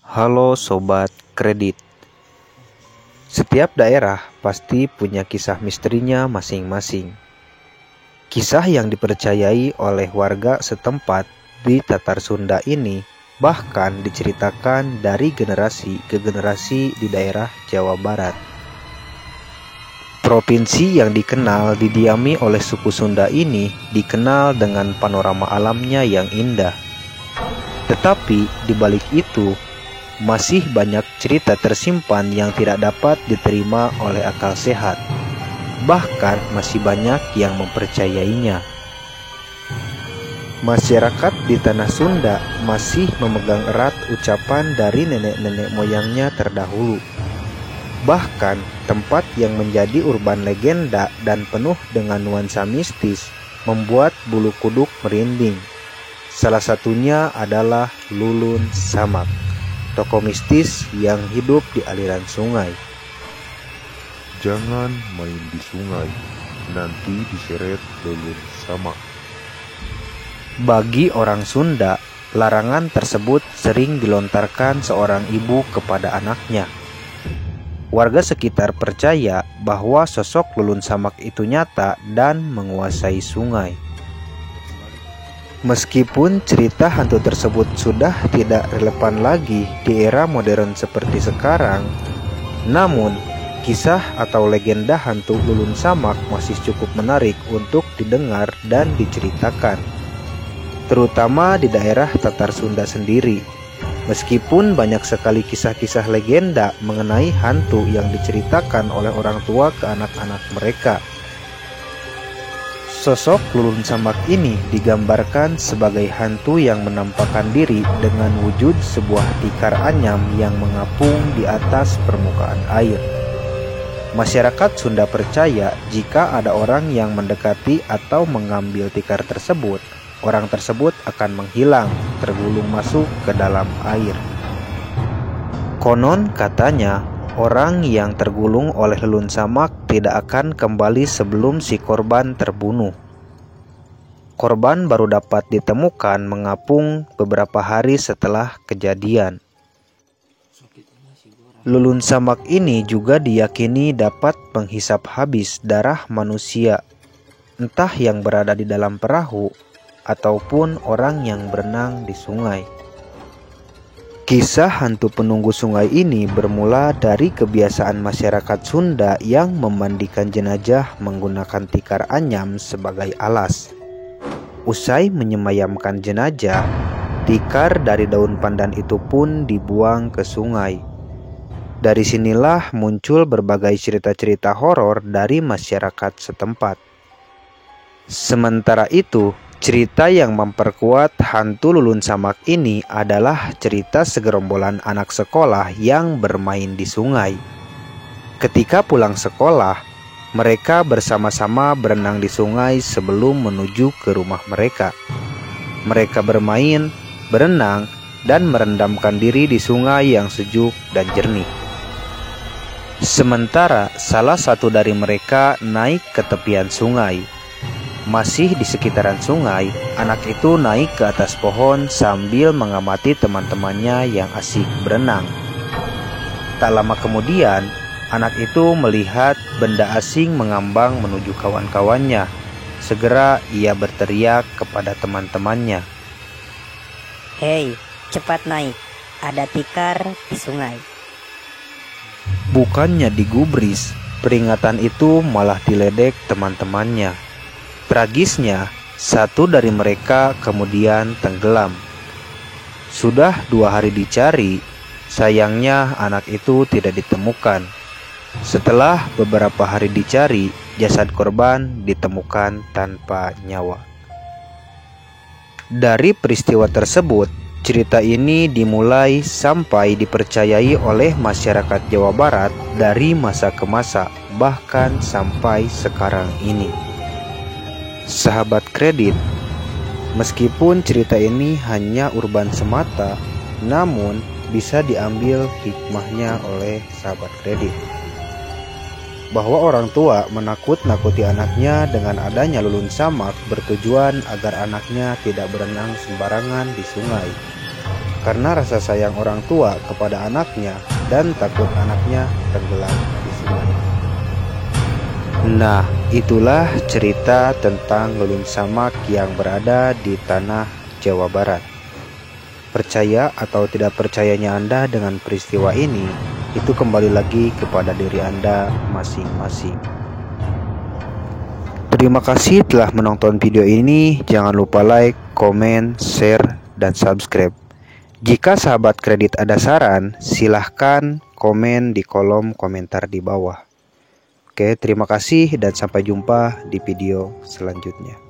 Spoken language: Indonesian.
Halo Sobat Kredit. Setiap daerah pasti punya kisah misterinya masing-masing. Kisah yang dipercayai oleh warga setempat di Tatar Sunda ini bahkan diceritakan dari generasi ke generasi di daerah Jawa Barat. Provinsi yang didiami oleh suku Sunda ini dikenal dengan panorama alamnya yang indah. Tetapi di balik itu, masih banyak cerita tersimpan yang tidak dapat diterima oleh akal sehat. Bahkan masih banyak yang mempercayainya. Masyarakat di tanah Sunda masih memegang erat ucapan dari nenek-nenek moyangnya terdahulu. Bahkan tempat yang menjadi urban legenda dan penuh dengan nuansa mistis membuat bulu kuduk merinding. Salah satunya adalah Lulun Samak, tokoh mistis yang hidup di aliran sungai. Jangan main di sungai, nanti diseret Lulun Samak. Bagi orang Sunda, larangan tersebut sering dilontarkan seorang ibu kepada anaknya. Warga sekitar percaya bahwa sosok Lulun Samak itu nyata dan menguasai sungai. Meskipun cerita hantu tersebut sudah tidak relevan lagi di era modern seperti sekarang, namun kisah atau legenda hantu Lulun Samak masih cukup menarik untuk didengar dan diceritakan, terutama di daerah Tatar Sunda sendiri. Meskipun banyak sekali kisah-kisah legenda mengenai hantu yang diceritakan oleh orang tua ke anak-anak mereka, sosok Lulun Samak ini digambarkan sebagai hantu yang menampakkan diri dengan wujud sebuah tikar anyam yang mengapung di atas permukaan air. Masyarakat Sunda percaya jika ada orang yang mendekati atau mengambil tikar tersebut, orang tersebut akan menghilang, tergulung masuk ke dalam air. Konon katanya, orang yang tergulung oleh Lulun Samak tidak akan kembali sebelum si korban terbunuh. Korban baru dapat ditemukan mengapung beberapa hari setelah kejadian. Lulun Samak ini juga diyakini dapat menghisap habis darah manusia, entah yang berada di dalam perahu ataupun orang yang berenang di sungai. Kisah hantu penunggu sungai ini bermula dari kebiasaan masyarakat Sunda yang memandikan jenazah menggunakan tikar anyam sebagai alas. Usai menyemayamkan jenazah, tikar dari daun pandan itu pun dibuang ke sungai. Dari sinilah muncul berbagai cerita-cerita horor dari masyarakat setempat. Sementara itu, cerita yang memperkuat hantu Lulun Samak ini adalah cerita segerombolan anak sekolah yang bermain di sungai. Ketika pulang sekolah, mereka bersama-sama berenang di sungai sebelum menuju ke rumah mereka. Mereka bermain, berenang, dan merendamkan diri di sungai yang sejuk dan jernih. Sementara salah satu dari mereka naik ke tepian sungai. Masih di sekitaran sungai, anak itu naik ke atas pohon sambil mengamati teman-temannya yang asik berenang. Tak lama kemudian, anak itu melihat benda asing mengambang menuju kawan-kawannya. Segera ia berteriak kepada teman-temannya, "Hei, cepat naik, ada tikar di sungai." Bukannya digubris, peringatan itu malah diledek teman-temannya. Tragisnya, satu dari mereka kemudian tenggelam. Sudah 2 hari dicari, sayangnya anak itu tidak ditemukan. Setelah beberapa hari dicari, jasad korban ditemukan tanpa nyawa. Dari peristiwa tersebut, cerita ini dimulai sampai dipercayai oleh masyarakat Jawa Barat dari masa ke masa, bahkan sampai sekarang ini. Sahabat kredit, meskipun cerita ini hanya urban semata, namun bisa diambil hikmahnya oleh sahabat kredit. Bahwa orang tua menakut-nakuti anaknya dengan adanya Lulun Samak bertujuan agar anaknya tidak berenang sembarangan di sungai. karena rasa sayang orang tua kepada anaknya dan takut anaknya tenggelam di sungai. Nah, itulah cerita tentang Lulun Samak yang berada di tanah Jawa Barat. Percaya atau tidak percayanya Anda dengan peristiwa ini, itu kembali lagi kepada diri Anda masing-masing. Terima kasih telah menonton video ini. Jangan lupa like, komen, share, dan subscribe. Jika sahabat kredit ada saran, silahkan komen di kolom komentar di bawah. Oke, terima kasih dan sampai jumpa di video selanjutnya.